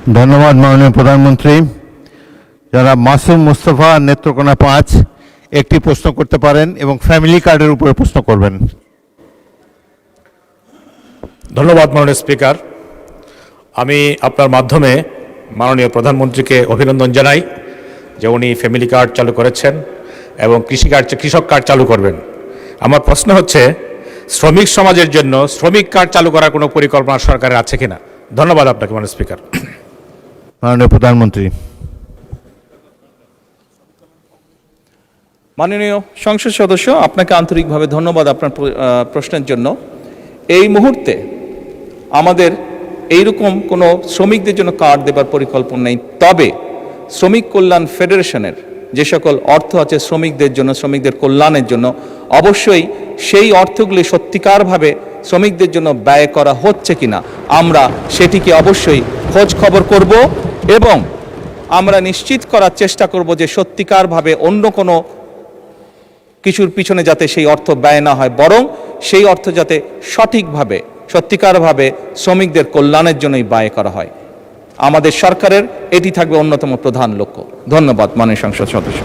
ধন্যবাদ মাননীয় প্রধানমন্ত্রী। যারা মাসুম মুস্তফা নেত্রকোনা 5 একটি প্রশ্ন করতে পারেন এবং ফ্যামিলি কার্ডের উপরে প্রশ্ন করবেন। ধন্যবাদ মাননীয় স্পিকার। আমি আপনার মাধ্যমে মাননীয় প্রধানমন্ত্রীকে অভিনন্দন জানাই যে উনি ফ্যামিলি কার্ড চালু করেছেন এবং কৃষক কার্ড চালু করবেন। আমার প্রশ্ন হচ্ছে, শ্রমিক সমাজের জন্য শ্রমিক কার্ড চালু করার কোনো পরিকল্পনা সরকারের আছে কিনা? ধন্যবাদ আপনাকে মাননীয় স্পিকার। মাননীয় প্রধানমন্ত্রী। মাননীয় সংসদ সদস্য, আপনাকে আন্তরিকভাবে ধন্যবাদ আপনার প্রশ্নের জন্য। এই মুহূর্তে আমাদের এইরকম কোনো শ্রমিকদের জন্য কার্ড দেবার পরিকল্পনা নেই, তবে শ্রমিক কল্যাণ ফেডারেশনের যে সকল অর্থ আছে শ্রমিকদের জন্য, শ্রমিকদের কল্যাণের জন্য, অবশ্যই সেই অর্থগুলি সত্যিকারভাবে শ্রমিকদের জন্য ব্যয় করা হচ্ছে কিনা আমরা সেটিকে অবশ্যই খোঁজ খবর করব এবং আমরা নিশ্চিত করার চেষ্টা করব যে সত্যিকারভাবে অন্য কোনো কিছুর পিছনে যাতে সেই অর্থ ব্যয় না হয়, বরং সেই অর্থ যাতে সঠিকভাবে সত্যিকারভাবে শ্রমিকদের কল্যাণের জন্যই ব্যয় করা হয়। আমাদের সরকারের এটি থাকবে অন্যতম প্রধান লক্ষ্য। ধন্যবাদ মাননীয় সংসদ সদস্য।